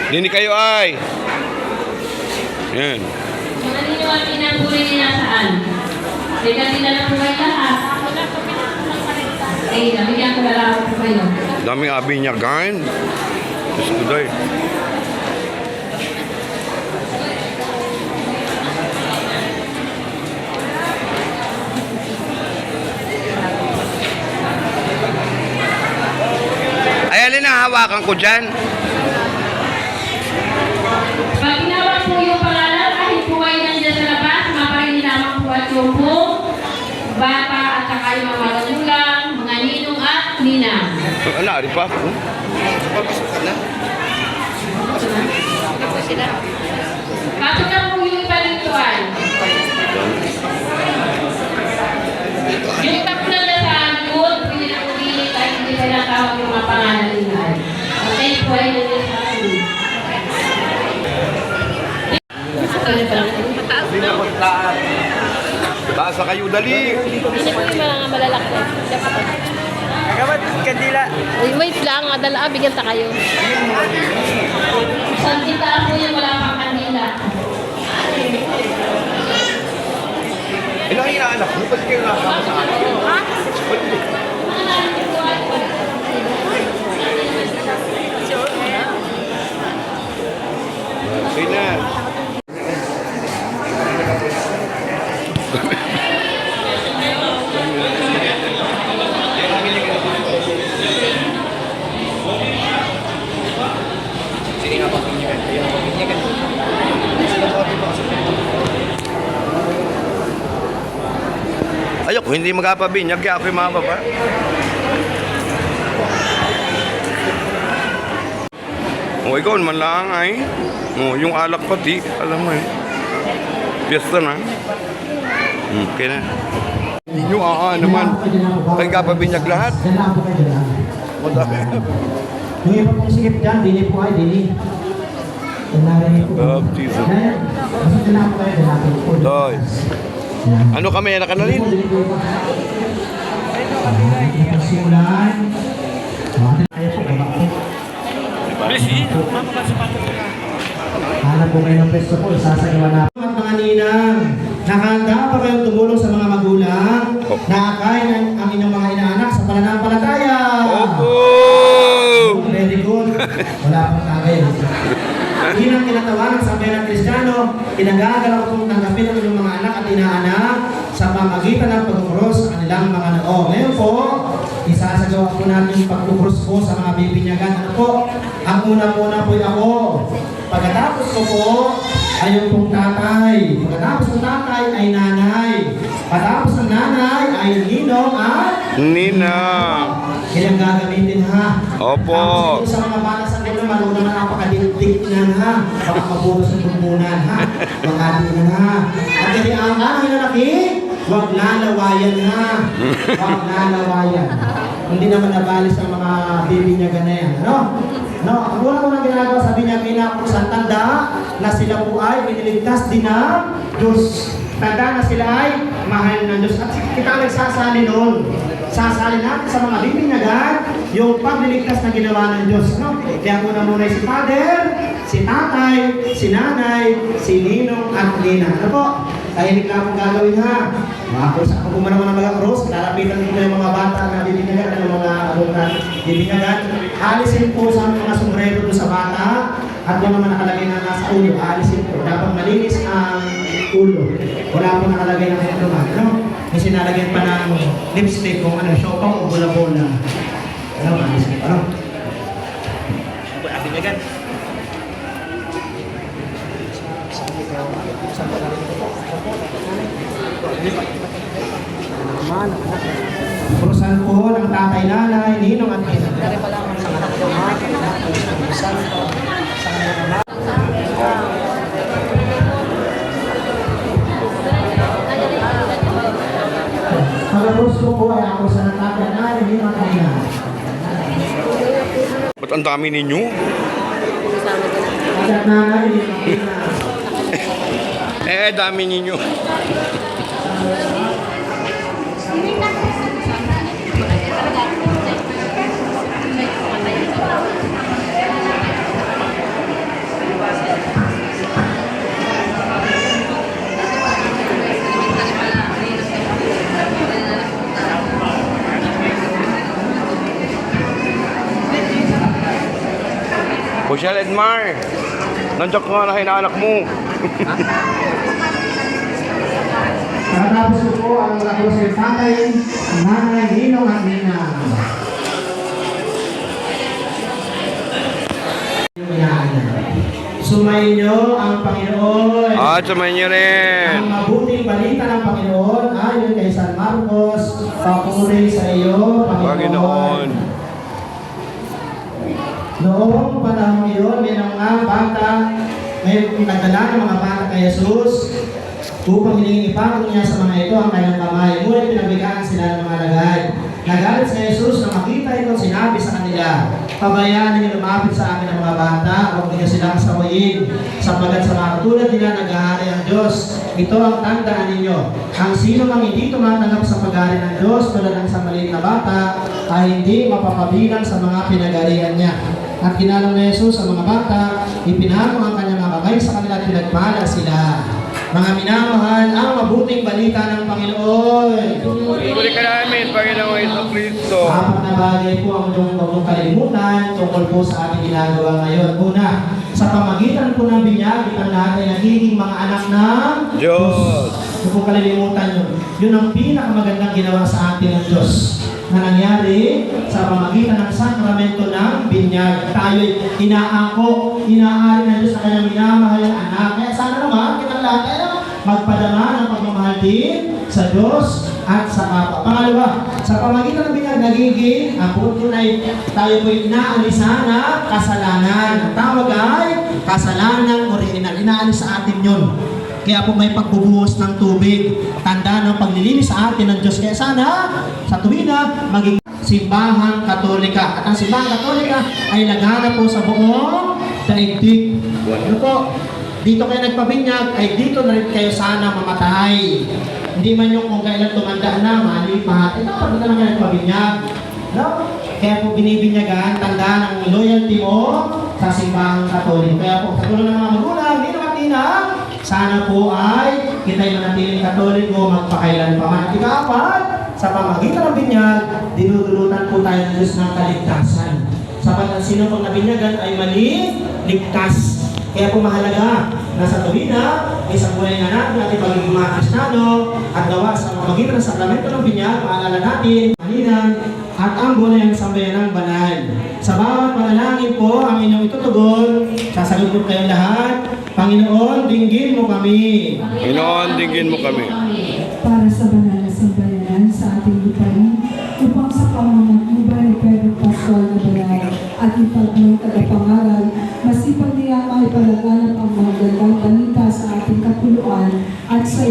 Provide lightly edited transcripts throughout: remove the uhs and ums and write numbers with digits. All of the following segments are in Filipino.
Dini kayo ay. Yan. Mga ninyo ang pinaguri nila saan? Teka, dinala po kayo lahat. Eh, nabigyan ko lalaki po kayo. Daming abi niya, gan. Diyos ko day. Ay, alin ang hawakan ko dyan? Pag ginawa po yung pangalan, kahit po kayo nandiyan sa labas, maparin lamang po at yung po, bata at saka yung mga magulang, mga ninong at ninang. Ala, di pa ako. Kapag na po yung iba dito ay, yung iba po na sa good, pwede na pumili kahit hindi sila tawag yung mga pangalan nila. Okay po ay nandiyan sa good. Taas na kayo, dali. Hindi po yung mga malalaki. Kagamat kandila. Wait lang, adala, bigyan ta kayo. Isang tindahan po yung wala pang kanila. Ilang inaanak mo? Ba't kayo nakakama sa akin? Okay na. Ayoko, hindi magkapabinyag kaya ako'y mababa. O ikaw naman lang ay. O, yung alak pati, alam mo eh. Piyesta na. Okay na. Yung naman. Kaya kapabinyag lahat. Dala po kayo dala. Madami. Yung iba pong sikip dyan, dili po ay dili. Dala po. Jesus. Ayan. Kasi dala po kayo dala po. Doy. Ano kami, anak ka na rin? Napagsimulan. Kaya po, baba po. Hanap po kayo ng pesto po, isasagawa na. At mga ninang, nakahanda pa kayong tumulong sa mga magulang, nakakain ang inyong mga inaanak sa pananampalataya. Opo! Very good. Wala pang tagay. Hindi nang tinatawanan sa sambayan ng Kristiyano, pinag-aagalaw kong tanggapin ang inyong mga anak at inaanak sa pamagitan ng pagkukrus sa kanilang mga noo. Ngayon po, isasagawa po natin yung pagkukrus po sa mga bibinyagan. Ano po? Ang una-una po ako. Pagkatapos ko po, ay yung pong tatay. Pagkatapos ng tatay ay nanay. Pagkatapos ng nanay ay ninong at Nina. kailang gagamitin ha. Opo. Tapos sa mga bata sa nila, marunong na napakadiktik na ha. Baka mabulos ang pumpunan ha. Makatinan ha. At kasi ang lalaki, huwag lalawayan ha. Huwag lalawayan. Hindi naman nabalis ang mga bibinyagan na yan. Ano? No, ang unang-unang ginagawa, sabi niya, pinakulusan tanda na sila po ay iniligtas din ng Diyos. Tanda na sila ay mahal ng Diyos. At kita nagsasali noon. Sasali natin sa mga bibinyagan yung pagliligtas na ginawa ng Diyos. No? Kaya muna si Father, si Tatay, si Nanay, si Ninong at Nina. Ano po? Tahimik lang akong gagawin ha. Makakrus ako kung naman ang mga krus. Lalapitan ko yung mga bata na bibinyagan, yung mga bibinyagan. Alisin po sa mga sombrero doon sa bata. At kung naman nakalagay na nasa ulo, alisin po. Dapat malinis ang ulo. Wala po nakalagay ng kailangan. Ano? May sinalagyan pa ng lipstick kung ano, shopang o bola-bola. Ano, alisin po. Ano? Ating agad. Kurusan po ng tatay, nanay, ninong at ina. Pagkatapos ko po ay ako sa tatay, nanay, ninong at ina. Ba't ang dami ninyo? At nanay, ninong at ina. Dami ninyo. Bushel Edmar, nandiyan ka nga na hinaanak mo. Pagkatapos po ang lakos ng tatay, nanay, ninong at ninang. Sumayin niyo ang Panginoon. At sumayin niyo rin. Ang mabuting balita ng Panginoon ayon kay San Marcos, papuri sa iyo, Panginoon. Noong panahon iyon, may mga bata, may nagdala ng mga bata kay Jesus upang hilingin ipakot niya sa mga ito ang kanyang kamay. Ngunit pinabigaan sila ng mga lagad. Nagalit si Jesus na makita ito, sinabi sa kanila, pabayaan ninyo lumapit sa amin ang mga bata, huwag ninyo silang sawayin, sapagkat sa mga katulad nila naghahari ang Diyos. Ito ang tandaan ninyo. Ang sino mang hindi tumatanggap sa paghari ng Diyos tulad ng isang maliit na bata, ay hindi mapapabilang sa mga pinagarihan niya. At ginalong ni Jesus sa mga bata, ipinahamo ang kanyang mga kamay sa kanila at pinagpala sila. Mga minamahal, ang mabuting balita ng Panginoon. Puri ka namin, Panginoong Jesucristo. Apat na bagay po ang inyong huwag kalimutan tungkol po sa ating ginagawa ngayon. Una, sa pamagitan po ng binyag, ang lahat ay nagiging mga anak ng Diyos. Huwag po kalilimutan yun. Yun ang pinakamagandang ginawa sa atin ng Diyos na nangyari sa pamagitan ng sakramento ng binyag. Tayo'y inaako, inaari ng Diyos sa kanyang minamahal na anak. Kaya sana naman, kitang lahat ay magpadama ng pagmamahal din sa Diyos at sa kapwa. Pangalawa, sa pamagitan ng binyag nagiging, ang punto ay tayo po'y inaalisan na kasalanan. Ang tawag ay kasalanan original. Inaalis sa atin yun. Kaya po may pagbubuhos ng tubig. Tanda ng paglilinis sa atin ng Diyos. Kaya sana, sa tuwina, maging simbahan katolika. At ang simbahan katolika ay nagana po sa buong daigdig. Ano po? Dito kayo nagpabinyag, ay dito na rin kayo sana mamatay. Hindi man yung kung kailan tumanda na, mali pa. Ito, pag na lang kayo nagpabinyag. No? Kaya po binibinyagan, tanda ng loyalty mo sa simbahan katolika. Kaya po, sa tulong ng mga magulang, hindi naman tinang, sana po ay kita'y manatiling katoliko magpakailan pa man. Ika-apat, sa pamagitan ng binyag, dinudulutan po tayo ng Diyos ng kaligtasan. Sapat ang sino pang nabinyagan ay ligtas. Kaya po mahalaga na sa tuwina, isang buhay na natin ating pagiging mga Kristiyano at gawa sa pamagitan ng sakramento ng binyag, maalala natin, maninan, at ang buhay ng sambayanang banal. Sa bawat panalangin po, ang inyong itutugon, sasagot po kayong lahat, Panginoon, dinggin mo kami. Panginoon, dinggin mo kami. Para sa banal na sambayanan sa ating lupain, upang sa pamamagitan ni Pedro Pascual na banal at ipagmay tagapangaral, masipag niya ay palaganap ang magandang balita sa ating kapuluan at sa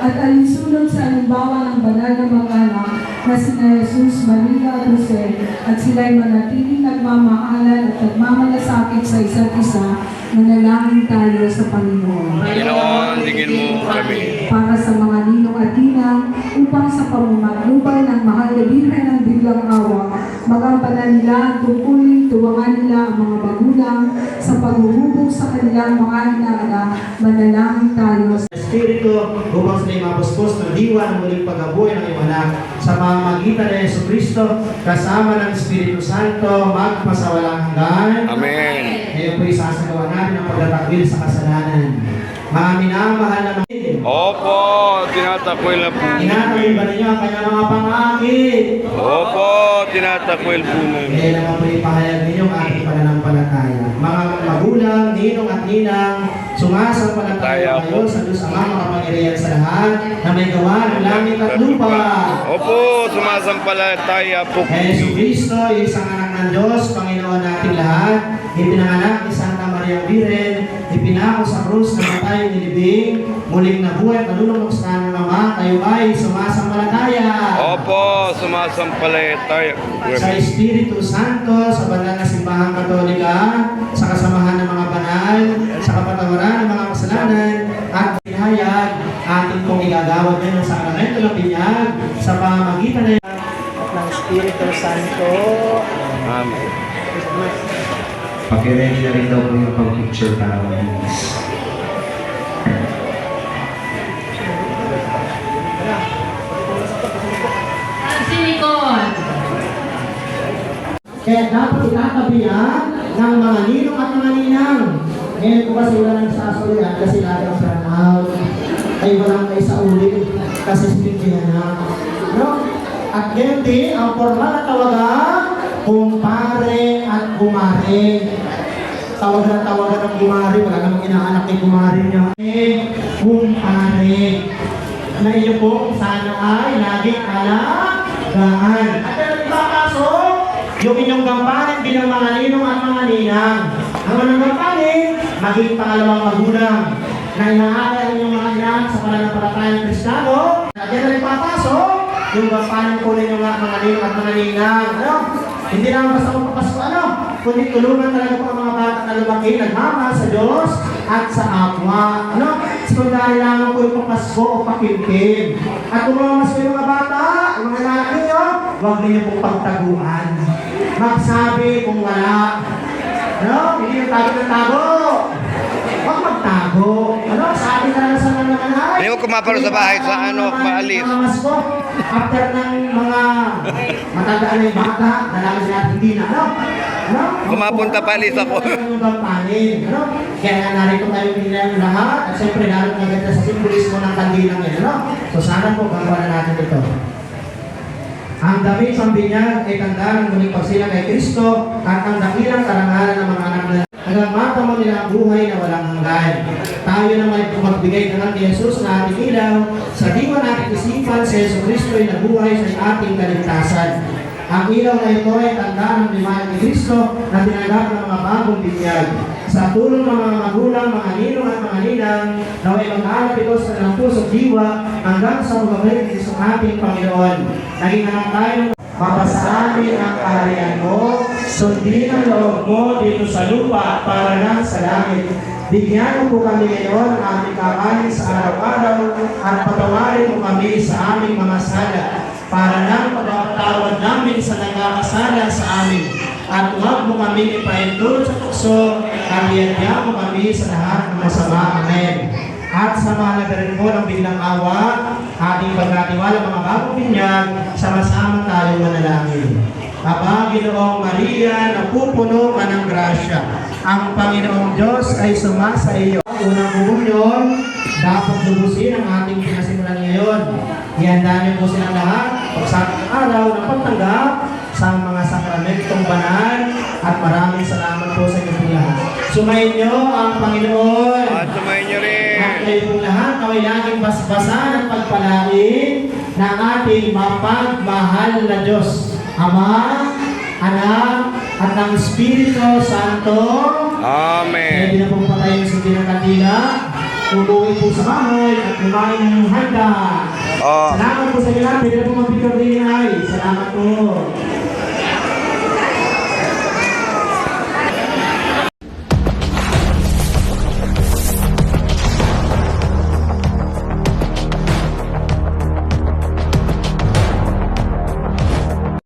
at alinsunod sa halimbawa ng banal na mga anak na sina Jesus, Maria at Jose, at sila'y manatiling nagmamahalan at nagmamalasakit sa isa't isa, manalangin tayo sa Panginoon. Panginoon, dinggin mo kami. Para sa mga ninong at ninang, upang sa pamamaglubay ng mahal na Birhen ng biglang awa, magampanan nila ang tungkulin, tuwangan nila ang mga magulang sa paghuhubog sa kanilang mga inaanak, manalangin tayo. Espiritu, upang sila'y mapuspos ng diwa ng muling paghabuhay ng iyong anak sa pamamagitan ng Jesucristo, kasama ng Espiritu Santo, magpasawalang hanggan. Amen. Ngayon po isasagawa natin ang pagtatakwil sa kasalanan. Mga minamahal na mga Opo, tinatakwil na po. inatakwil ba ninyo ang kanyang mga pangakit? Opo, tinatakwil po namin. Kaya naman po ipahayag ninyo ang ating pananampalataya. Mga magulang, ninong at ninang, sumasampalataya kayo sa Diyos Ama makapangyarihan sa lahat na may gawa ng langit at lupa. Opo, sumasampalataya po. Kaya Jesucristo, isang anak ng Diyos, Panginoon nating lahat, ipinanganak ni Santa Maria Virgen, ipinako sa krus na matay nilibing, muling nabuhay, kalulunok sa kanang Ama, kayo ay sumasampalataya. Opo, sumasampalataya. Sa Espiritu Santo, sa banal na simbahan katolika, sa kasamahan ng mga banal, sa kapatawaran ng mga kasalanan, at pinahayag, ating pong igagawad ngayon ng sakramento ng binyag sa pamamagitan ng Espiritu Santo. Amen. Pakiready na rin daw po yung pag-picture para malinis. Silikon. Kaya dapat itatabi yan ng mga ninong at mga ninang. Ngayon po kasi wala nang sasulian kasi lagi ang burnout. Ay walang may sa ulit kasi sinigyan na. No? At ngayon din, ang formal na tawagan, kumpare at kumare. Tawagan ng kumare, wala namang inaanak kay kumare niya. Kumpare. Na iyo po, sana ay laging alagaan. At ang ipapasok, yung inyong gampanin bilang mga ninong at mga ninang. Ang unang gampanin, maging pangalawang magulang. Na inaakay ang inyong mga inang sa pananampalatayang Kristiyano. At yan ang ipapasok, yung gampanin po ninyo nga mga ninong at mga ninang. Ano? Hindi naman basta magpapasko, ano? Kundi tulungan talaga po ang mga bata na lumaki, nagmamahal sa Diyos at sa kapwa. Ano? Sekundari lamang po yung papasko o pakimkim. At kung mas may mga bata, yung mga lalaki nyo, huwag ninyo pong pagtaguan. Magsabi kung wala. Ano? Hindi yung tago ng tago. Huwag magtago. Ano? Sabi talaga sa mga naman Hindi mo kumapalo sa bahay sa ano, maalis. Masko, after ng mga matandaan na yung bata, dalaga sila hindi na, ano? Ano? Kumapunta palis ako. Ano? Ano? Kaya nga narito tayo pinili lahat, at siyempre narito na ganda sa simbolismo ng kandilang yan, ano? So sana po, gagawa na natin ito. Ang damit pambinyag ay tanda ng muling pagsilang kay Kristo at ang dakilang karangalan ng mga anak na hanggang matamo nila ang buhay na walang hanggan. Tayo naman magbigay ng ating Jesus na ating ilaw sa diwa nating isipan si Yesu Kristo ay nabuhay sa ating kaligtasan. Ang ilaw na ito ay tanda ng limayan ni Kristo na tinanggap ng mga bagong binyag. Sa tulong ng mga magulang, mga ninong at mga ninang, naway mag-alap ito sa ng puso't diwa hanggang sa magbabalik ng Isang ating Panginoon. Naging anak tayo, mapasabi ang kaharian mo, sundin ang loob mo dito sa lupa para lang sa langit. Bigyan mo po kami ngayon ng aming kakanin sa araw-araw at patawarin mo kami sa aming mga sala para lang pagpapatawad namin sa nagkakasala sa amin. At huwag mo kami ipaintulot sa tukso at iadya mo kami sa lahat ng masama. Amen. At sa mahalaga rin po ng biglang awa, ating pagkatiwala mga bagong binyag, sama-sama tayo manalangin. Aba, Ginoong Maria, napupuno ka ng grasya. Ang Panginoong Diyos ay sumasa iyo. Unang komunyon, dapat lubusin ang ating pinasimulan ngayon. Ihanda niyo po silang lahat pagsapang araw na pagtanggap sa mga sakramentong banal at maraming salamat po sa inyong lahat. Sumayin niyo ang Panginoon. At sumayin niyo rin. At kayo pong lahat, naway laging basbasan at pagpalain ng ating mapagmahal na Diyos. Ama, Anak, at ng Espiritu Santo. Amen. Pwede na pong patayin sa pinakatila. Umuwi po sa bahay at kumain ng handa. Oh. Salamat po sa inyo lahat. Pwede na po mag-picture din ay. Salamat po.